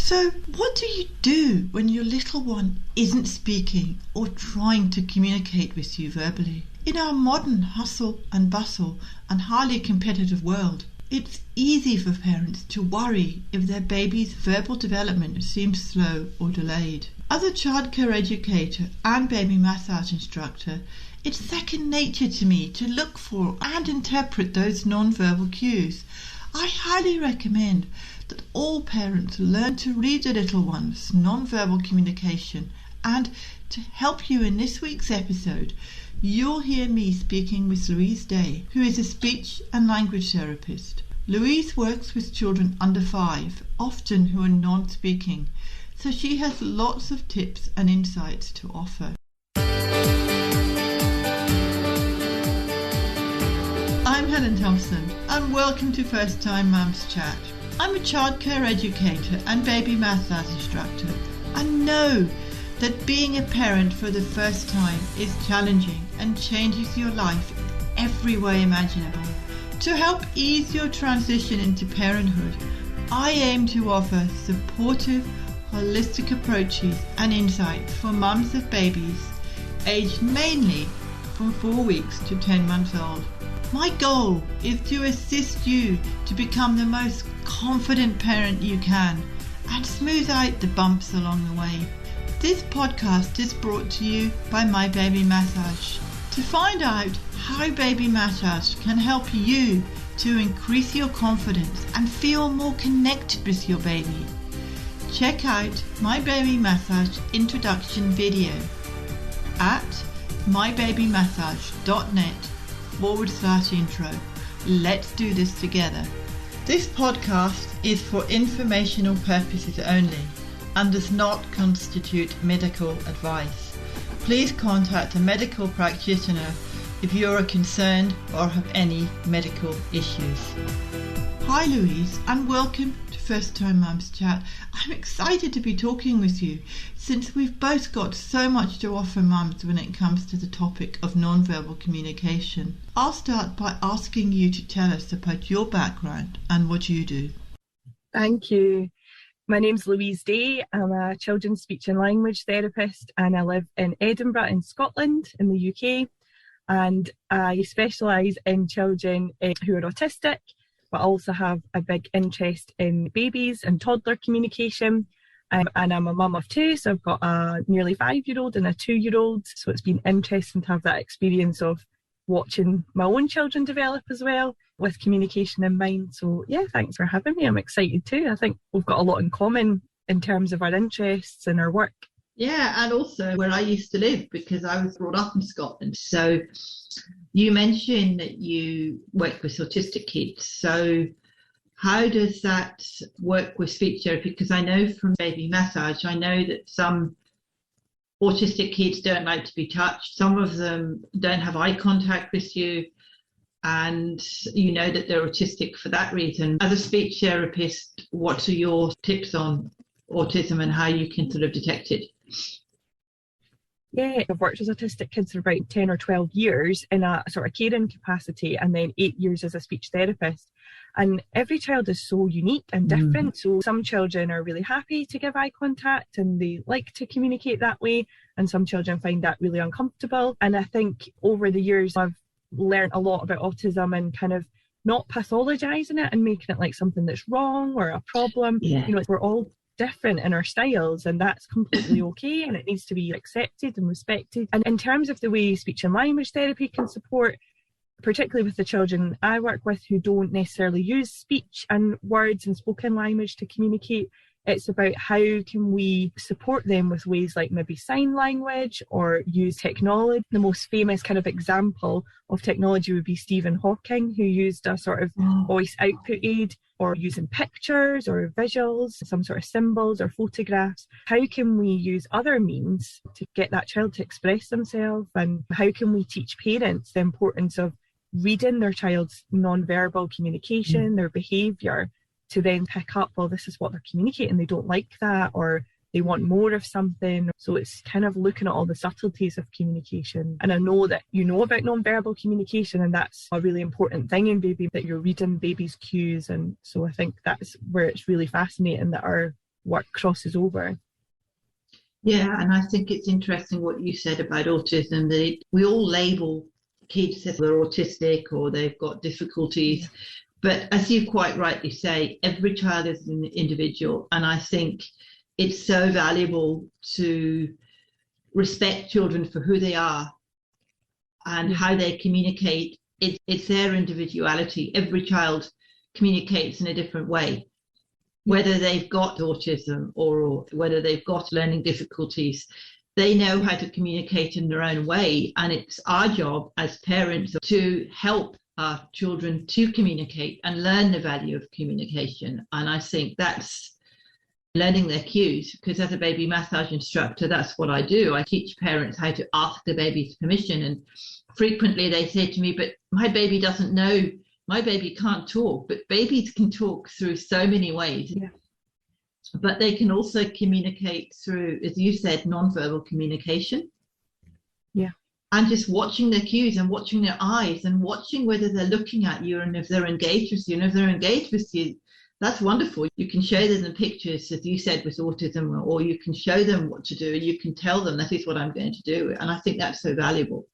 So, what do you do when your little one isn't speaking or trying to communicate with you verbally? In our modern hustle and bustle and highly competitive world, it's easy for parents to worry if their baby's verbal development seems slow or delayed. As a childcare educator and baby massage instructor, it's second nature to me to look for and interpret those non-verbal cues. I highly recommend that all parents learn to read their little one's non-verbal communication, and to help you in this week's episode, you'll hear me speaking with Louise Day, who is a speech and language therapist. Louise works with children under 5, often who are non-speaking, so she has lots of tips and insights to offer. I'm Helen Thompson, and welcome to First Time Mums Chat. I'm a childcare educator and baby massage instructor. I know that being a parent for the first time is challenging and changes your life every way imaginable. To help ease your transition into parenthood, I aim to offer supportive, holistic approaches and insights for mums of babies aged mainly from 4 weeks to 10 months old. My goal is to assist you to become the most confident parent you can and smooth out the bumps along the way. This podcast is brought to you by My Baby Massage. To find out how baby massage can help you to increase your confidence and feel more connected with your baby, check out My Baby Massage introduction video at mybabymassage.net/intro. Let's do this together. This podcast is for informational purposes only and does not constitute medical advice. Please contact a medical practitioner if you are concerned or have any medical issues. Hi Louise, and welcome to First Time Mums Chat. I'm excited to be talking with you since we've both got so much to offer mums when it comes to the topic of non-verbal communication. I'll start by asking you to tell us about your background and what you do. Thank you. My name's Louise Day. I'm a children's speech and language therapist, and I live in Edinburgh in Scotland in the UK, and I specialise in children who are autistic, but also have a big interest in babies and toddler communication. And I'm a mum of 2, so I've got a nearly 5-year-old and a 2-year-old. So it's been interesting to have that experience of watching my own children develop as well, with communication in mind. So yeah, thanks for having me. I'm excited too. I think we've got a lot in common in terms of our interests and our work. Yeah, and also where I used to live, because I was brought up in Scotland. So you mentioned that you work with autistic kids. So how does that work with speech therapy? Because I know from baby massage, I know that some autistic kids don't like to be touched. Some of them don't have eye contact with you, and you know that they're autistic for that reason. As a speech therapist, what are your tips on autism and how you can sort of detect it? Yeah, I've worked with autistic kids for about 10 or 12 years in a sort of caring capacity, and then 8 years as a speech therapist. And every child is so unique and different. So some children are really happy to give eye contact and they like to communicate that way, and some children find that really uncomfortable. And I think over the years I've learned a lot about autism and kind of not pathologizing it and making it like something that's wrong or a problem. Yeah. You know, we're all different in our styles, and that's completely okay, and it needs to be accepted and respected. And in terms of the way speech and language therapy can support, particularly with the children I work with who don't necessarily use speech and words and spoken language to communicate, it's about how can we support them with ways like maybe sign language or use technology. The most famous kind of example of technology would be Stephen Hawking, who used a sort of voice output aid, or using pictures or visuals, some sort of symbols or photographs. How can we use other means to get that child to express themselves? And how can we teach parents the importance of reading their child's non-verbal communication, their behaviour, to then pick up, well, this is what they're communicating, they don't like that, or they want more of something. So it's kind of looking at all the subtleties of communication. And I know that you know about non-verbal communication, and that's a really important thing in baby, that you're reading baby's cues. And so I think that's where it's really fascinating that our work crosses over. Yeah, and I think it's interesting what you said about autism, that we all label kids as they're autistic or they've got difficulties. Yeah. But as you quite rightly say, every child is an individual. And I think it's so valuable to respect children for who they are and how they communicate. It's their individuality. Every child communicates in a different way. Whether they've got autism or whether they've got learning difficulties, they know how to communicate in their own way. And it's our job as parents to help our children to communicate and learn the value of communication. And I think that's learning their cues, because as a baby massage instructor, that's what I do. I teach parents how to ask the baby's permission. And frequently they say to me, but my baby doesn't know. My baby can't talk, but babies can talk through so many ways. Yeah. But they can also communicate through, as you said, nonverbal communication. Yeah. And just watching their cues and watching their eyes and watching whether they're looking at you and if they're engaged with you. And if they're engaged with you, that's wonderful. You can show them the pictures, as you said, with autism, or you can show them what to do. And you can tell them, this is what I'm going to do. And I think that's so valuable.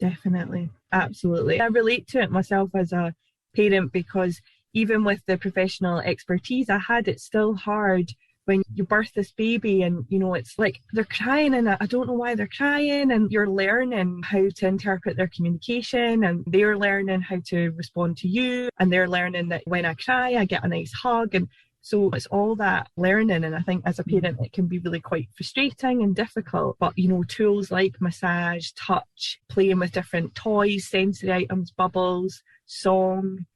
Definitely. Absolutely. I relate to it myself as a parent, because even with the professional expertise I had, it's still hard when you birth this baby and, you know, it's like they're crying and I don't know why they're crying, and you're learning how to interpret their communication and they're learning how to respond to you, and they're learning that when I cry, I get a nice hug. And so it's all that learning, and I think as a parent it can be really quite frustrating and difficult. But, you know, tools like massage, touch, playing with different toys, sensory items, bubbles, song,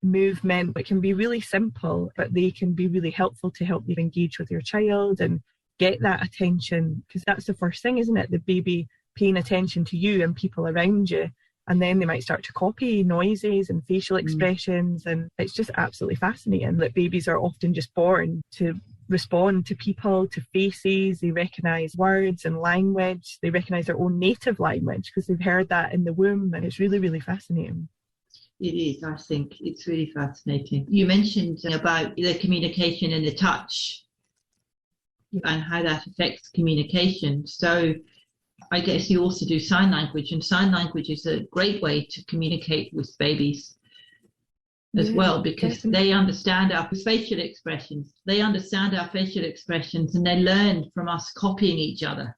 movement, it can be really simple, but they can be really helpful to help you engage with your child and get that attention, because that's the first thing, isn't it? The baby paying attention to you and people around you. And then they might start to copy noises and facial expressions. And it's just absolutely fascinating that babies are often just born to respond to people, to faces. They recognise words and language. They recognise their own native language because they've heard that in the womb. And it's really, really fascinating. It is. I think it's really fascinating. You mentioned about the communication and the touch and how that affects communication. So I guess you also do sign language, and sign language is a great way to communicate with babies as well, because they understand our facial expressions. They understand our facial expressions and they learn from us copying each other.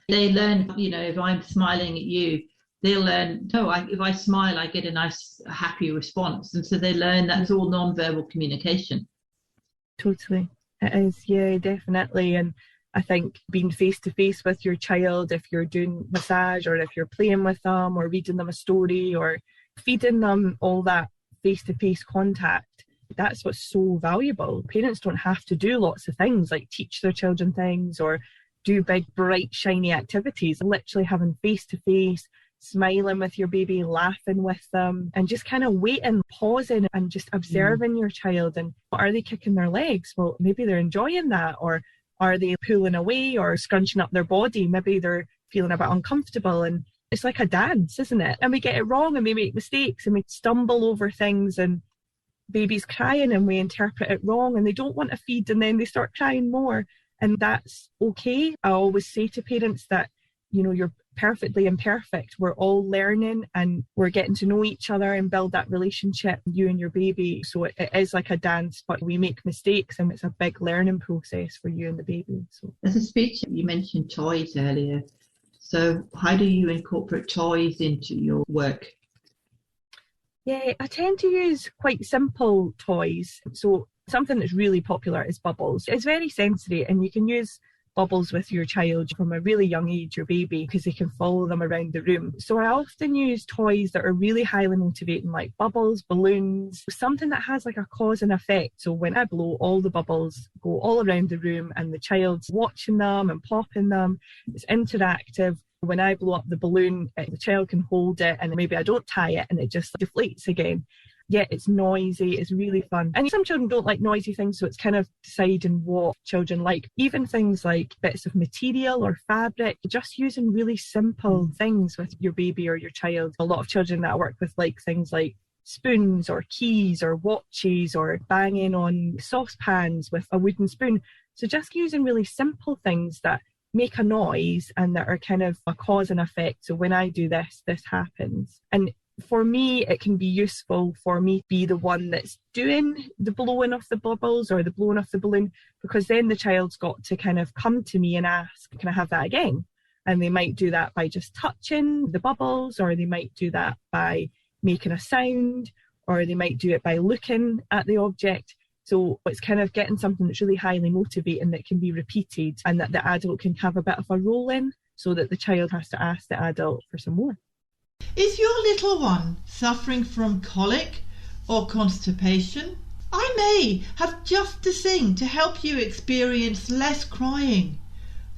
They learn, you know, if I'm smiling at you, they'll learn, if I smile, I get a nice, happy response. And so they learn that's all non-verbal communication. Totally. It is, yeah, definitely. And I think being face-to-face with your child, if you're doing massage or if you're playing with them or reading them a story or feeding them, all that face-to-face contact, that's what's so valuable. Parents don't have to do lots of things like teach their children things or do big, bright, shiny activities. Literally having face-to-face, smiling with your baby, laughing with them, and just kind of waiting, pausing and just observing your child. And are they kicking their legs? Well, maybe they're enjoying that. Or are they pulling away or scrunching up their body? Maybe they're feeling a bit uncomfortable. And it's like a dance, isn't it? And we get it wrong and we make mistakes and we stumble over things, and baby's crying and we interpret it wrong and they don't want to feed and then they start crying more. And that's okay. I always say to parents that, you know, you're perfectly imperfect. We're all learning and we're getting to know each other and build that relationship, you and your baby. So it is like a dance, but we make mistakes and it's a big learning process for you and the baby. So as a speech, you mentioned toys earlier. So how do you incorporate toys into your work? Yeah, I tend to use quite simple toys. So something that's really popular is bubbles. It's very sensory and you can use bubbles with your child from a really young age, your baby, because they can follow them around the room. So I often use toys that are really highly motivating, like bubbles, balloons, something that has like a cause and effect. So when I blow, all the bubbles go all around the room and the child's watching them and popping them. It's interactive. When I blow up the balloon, the child can hold it and maybe I don't tie it and it just deflates again. Yeah, it's noisy, it's really fun. And some children don't like noisy things, so it's kind of deciding what children like. Even things like bits of material or fabric, just using really simple things with your baby or your child. A lot of children that I work with like things like spoons or keys or watches, or banging on saucepans with a wooden spoon. So just using really simple things that make a noise and that are kind of a cause and effect. So when I do this, this happens. And for me, it can be useful for me to be the one that's doing the blowing of the bubbles or the blowing of the balloon, because then the child's got to kind of come to me and ask, can I have that again? And they might do that by just touching the bubbles, or they might do that by making a sound, or they might do it by looking at the object. So it's kind of getting something that's really highly motivating that can be repeated and that the adult can have a bit of a role in, so that the child has to ask the adult for some more. Is your little one suffering from colic or constipation? I may have just the thing to help you experience less crying,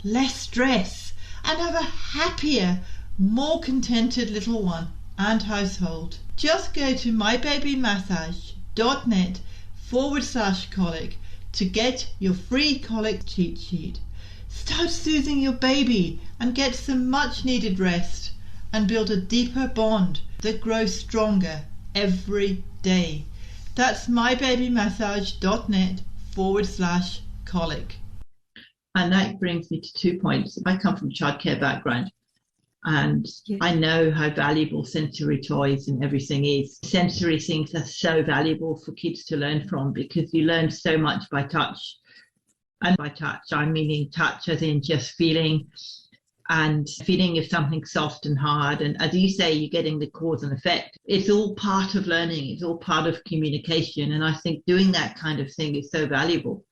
less stress, and have a happier, more contented little one and household. Just go to mybabymassage.net/colic to get your free colic cheat sheet. Start soothing your baby and get some much needed rest, and build a deeper bond that grows stronger every day. That's mybabymassage.net/colic. And that brings me to 2 points. I come from a childcare background, and I know how valuable sensory toys and everything is. Sensory things are so valuable for kids to learn from, because you learn so much by touch. And by touch, I'm meaning touch as in just feeling, and feeling if something's soft and hard. And as you say, you're getting the cause and effect. It's all part of learning. It's all part of communication. And I think doing that kind of thing is so valuable.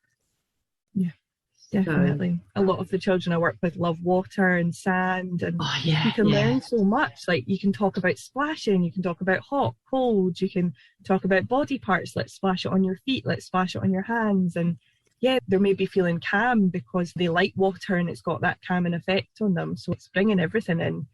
Yeah, definitely. A lot of the children I work with love water and sand, and you can learn so much. Like, you can talk about splashing, you can talk about hot, cold, you can talk about body parts. Let's splash it on your feet, let's splash it on your hands. And they may be feeling calm because they like water and it's got that calming effect on them. So it's bringing everything in,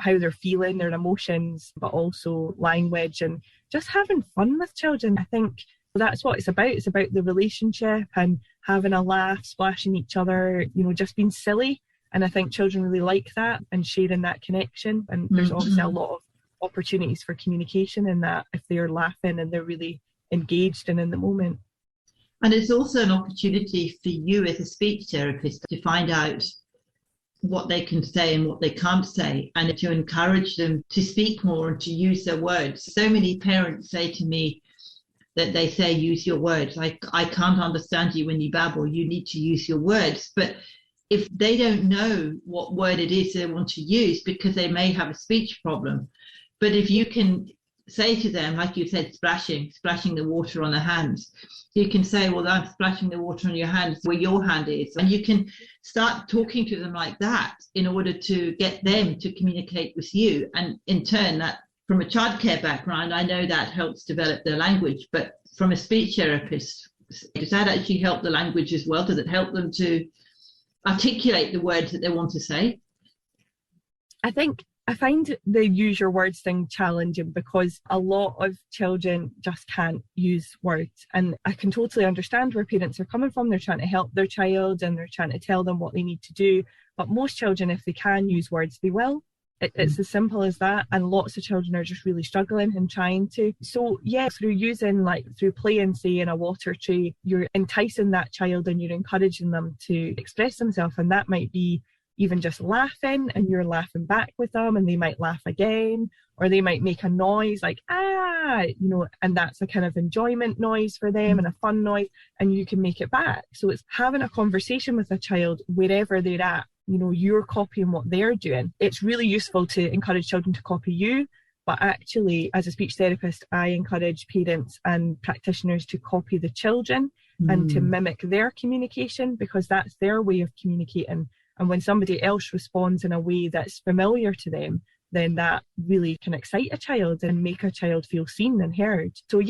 how they're feeling, their emotions, but also language, and just having fun with children. I think that's what it's about. It's about the relationship and having a laugh, splashing each other, just being silly. And I think children really like that and sharing that connection. And there's obviously a lot of opportunities for communication in that, if they're laughing and they're really engaged and in the moment. And it's also an opportunity for you as a speech therapist to find out what they can say and what they can't say, and to encourage them to speak more and to use their words. So many parents say to me that they say, use your words. I can't understand you when you babble. You need to use your words. But if they don't know what word it is they want to use, because they may have a speech problem, but if you can say to them, like you said, splashing the water on the hands, you can say, well, I'm splashing the water on your hands where your hand is. And you can start talking to them like that in order to get them to communicate with you. And in turn, that, from a childcare background, I know that helps develop their language. But from a speech therapist, does that actually help the language as well? Does it help them to articulate the words that they want to say? I find the use your words thing challenging, because a lot of children just can't use words. And I can totally understand where parents are coming from. They're trying to help their child and they're trying to tell them what they need to do. But most children, if they can use words, they will. It's as simple as that. And lots of children are just really struggling and trying to. So through playing, say, in a water tray, you're enticing that child and you're encouraging them to express themselves. And that might be even just laughing, and you're laughing back with them, and they might laugh again, or they might make a noise like, and that's a kind of enjoyment noise for them and a fun noise, and you can make it back. So it's having a conversation with a child wherever they're at. You're copying what they're doing. It's really useful to encourage children to copy you, but actually, as a speech therapist, I encourage parents and practitioners to copy the children and to mimic their communication, because that's their way of communicating. And when somebody else responds in a way that's familiar to them, then that really can excite a child and make a child feel seen and heard. So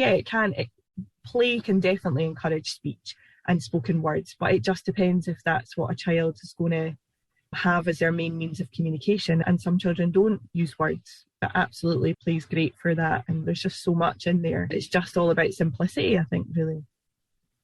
play can definitely encourage speech and spoken words, but it just depends if that's what a child is going to have as their main means of communication. And some children don't use words, but absolutely play's great for that. And there's just so much in there. It's just all about simplicity, I think, really.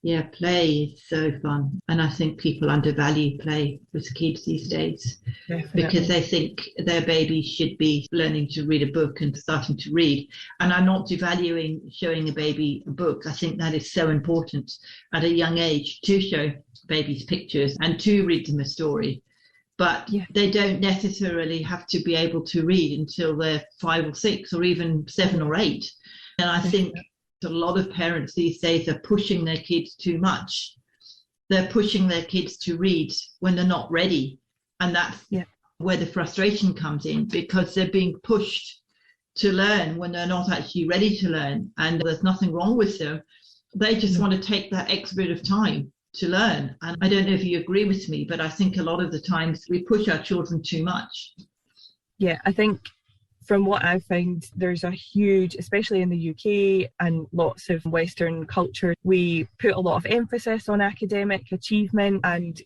Yeah, play is so fun. And I think people undervalue play with kids these days because Definitely. they think their baby should be learning to read a book and starting to read. And I'm not devaluing showing a baby a book. I think that is so important at a young age to show babies pictures and to read them a story. But Yeah. they don't necessarily have to be able to read until they're 5 or 6 or even 7 or 8. And I think a lot of parents these days are pushing their kids too much. They're pushing their kids to read when they're not ready. And that's where the frustration comes in, because they're being pushed to learn when they're not actually ready to learn. And there's nothing wrong with them. They just want to take that extra bit of time to learn. And I don't know if you agree with me, but I think a lot of the times we push our children too much. Yeah, I think from what I've found, there's a huge, especially in the UK and lots of Western culture, we put a lot of emphasis on academic achievement and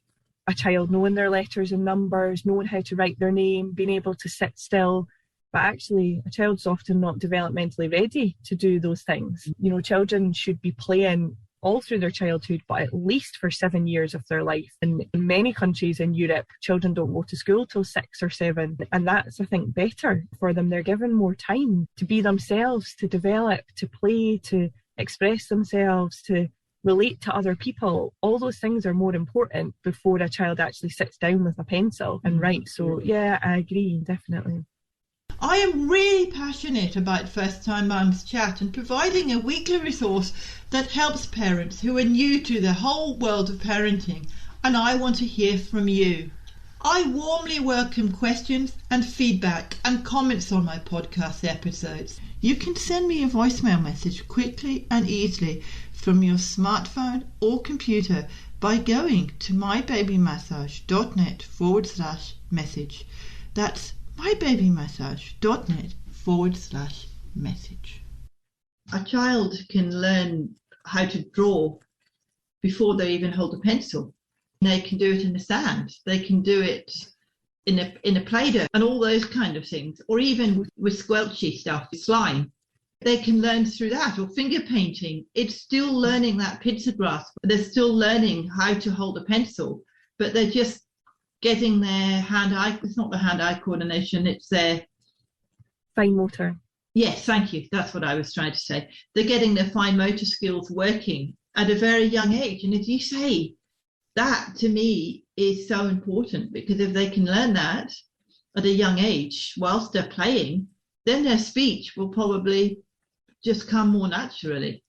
a child knowing their letters and numbers, knowing how to write their name, being able to sit still. But actually, a child's often not developmentally ready to do those things. You know, children should be playing all through their childhood, but at least for 7 years of their life. And in many countries in Europe, children don't go to school till 6 or 7. And that's, I think, better for them. They're given more time to be themselves, to develop, to play, to express themselves, to relate to other people. All those things are more important before a child actually sits down with a pencil and writes. So yeah, I agree, definitely. I am really passionate about First Time Mums Chat and providing a weekly resource that helps parents who are new to the whole world of parenting, and I want to hear from you. I warmly welcome questions and feedback and comments on my podcast episodes. You can send me a voicemail message quickly and easily from your smartphone or computer by going to mybabymassage.net/message. That's mybabymassage.net/message. A child can learn how to draw before they even hold a pencil. They can do it in the sand. They can do it in a Play-Doh and all those kind of things, or even with squelchy stuff, slime. They can learn through that, or finger painting. It's still learning that pizza grasp. They're still learning how to hold a pencil, but they're just getting their hand-eye, it's not the hand-eye coordination, it's their fine motor. Yes, thank you. That's what I was trying to say. They're getting their fine motor skills working at a very young age. And as you say, that to me is so important, because if they can learn that at a young age whilst they're playing, then their speech will probably just come more naturally.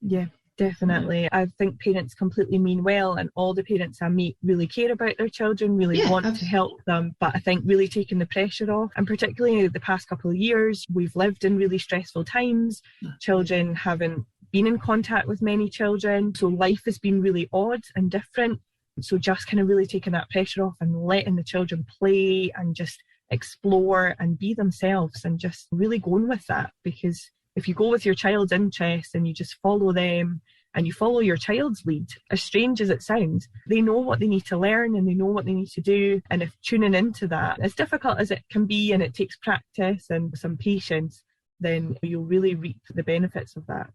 Yeah. Definitely. I think parents completely mean well, and all the parents I meet really care about their children, really want to help them. But I think really taking the pressure off, and particularly the past couple of years, we've lived in really stressful times. Children haven't been in contact with many children, so life has been really odd and different. So just kind of really taking that pressure off and letting the children play and just explore and be themselves, and just really going with that. Because if you go with your child's interest and you just follow them and you follow your child's lead, as strange as it sounds, they know what they need to learn and they know what they need to do. And if tuning into that, as difficult as it can be, and it takes practice and some patience, then you'll really reap the benefits of that.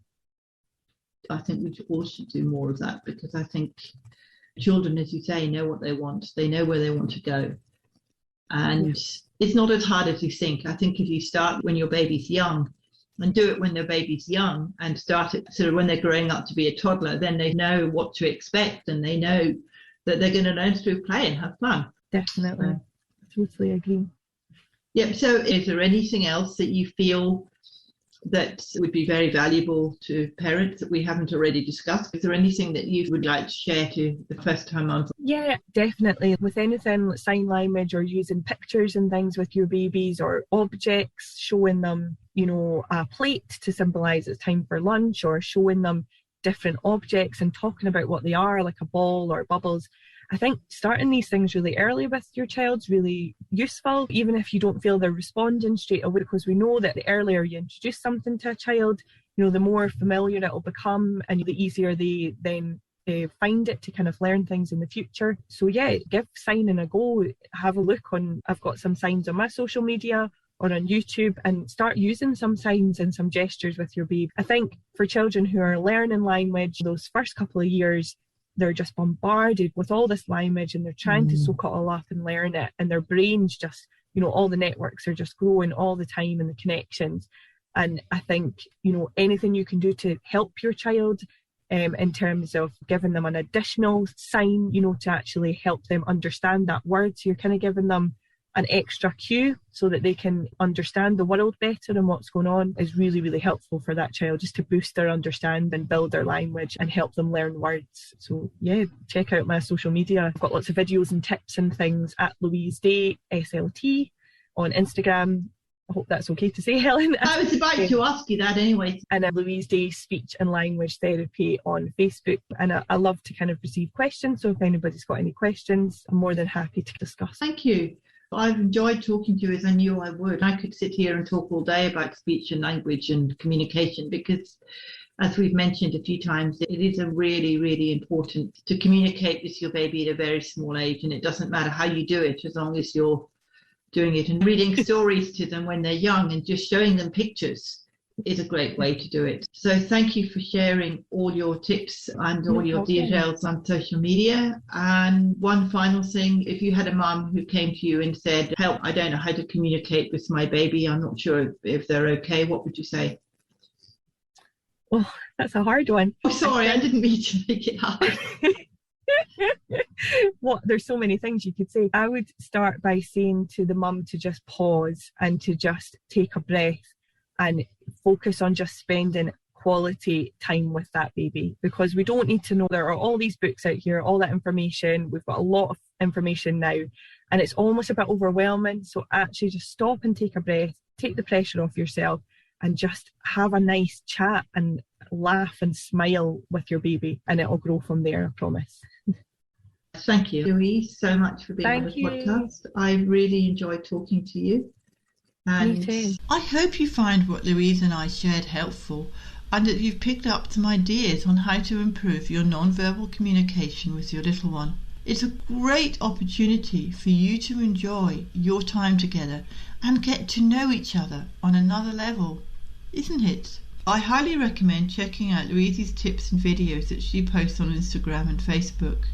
I think we all should do more of that, because I think children, as you say, know what they want. They know where they want to go. And it's not as hard as you think. I think if you start when your baby's young, and do it when their baby's young, and start it sort of when they're growing up to be a toddler, then they know what to expect, and they know that they're going to learn through play and have fun. Definitely. Totally agree. Yep. So is there anything else that you feel that would be very valuable to parents that we haven't already discussed? Is there anything that you would like to share to the first time mums? Yeah, definitely. With anything like sign language or using pictures and things with your babies, or objects, showing them, you know, a plate to symbolise it's time for lunch, or showing them different objects and talking about what they are, like a ball or bubbles. I think starting these things really early with your child's really useful, even if you don't feel they're responding straight away, because we know that the earlier you introduce something to a child, you know, the more familiar it will become, and the easier they then find it to kind of learn things in the future. So yeah, give signing a go. Have a look on, I've got some signs on my social media, or on YouTube, and start using some signs and some gestures with your baby. I think for children who are learning language, those first couple of years, they're just bombarded with all this language and they're trying to soak it all up and learn it. And their brains just, all the networks are just growing all the time and the connections. And I think, anything you can do to help your child in terms of giving them an additional sign, to actually help them understand that word. So you're kind of giving them an extra cue so that they can understand the world better and what's going on is really, really helpful for that child, just to boost their understanding, build their language and help them learn words. So yeah, check out my social media. I've got lots of videos and tips and things at Louise Day SLT on Instagram. I hope that's okay to say, Helen. I was about to ask you that anyway. And Louise Day Speech and Language Therapy on Facebook. And I love to kind of receive questions. So if anybody's got any questions, I'm more than happy to discuss. Thank you. I've enjoyed talking to you as I knew I would. I could sit here and talk all day about speech and language and communication because, as we've mentioned a few times, it is a really, really important to communicate with your baby at a very small age. And it doesn't matter how you do it, as long as you're doing it. And reading stories to them when they're young and just showing them pictures is a great way to do it. So thank you for sharing all your tips and all your details on social media. And one final thing, if you had a mum who came to you and said, help, I don't know how to communicate with my baby, I'm not sure if they're okay, what would you say? Oh, that's a hard one. Oh, sorry, I didn't mean to make it hard. There's so many things you could say. I would start by saying to the mum to just pause and to just take a breath and focus on just spending quality time with that baby, because we don't need to know there are all these books out here, all that information. We've got a lot of information now and it's almost a bit overwhelming. So actually just stop and take a breath, take the pressure off yourself and just have a nice chat and laugh and smile with your baby, and it'll grow from there, I promise. Thank you, Louise, so much for being on the podcast. I really enjoyed talking to you. Me too. I hope you find what Louise and I shared helpful and that you've picked up some ideas on how to improve your non-verbal communication with your little one. It's a great opportunity for you to enjoy your time together and get to know each other on another level, isn't it? I highly recommend checking out Louise's tips and videos that she posts on Instagram and Facebook.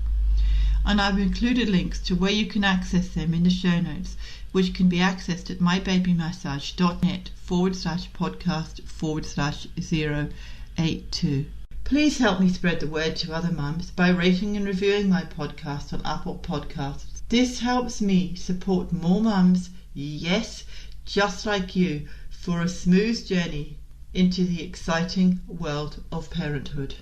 And I've included links to where you can access them in the show notes, which can be accessed at mybabymassage.net/podcast/082. Please help me spread the word to other mums by rating and reviewing my podcast on Apple Podcasts. This helps me support more mums, yes, just like you, for a smooth journey into the exciting world of parenthood.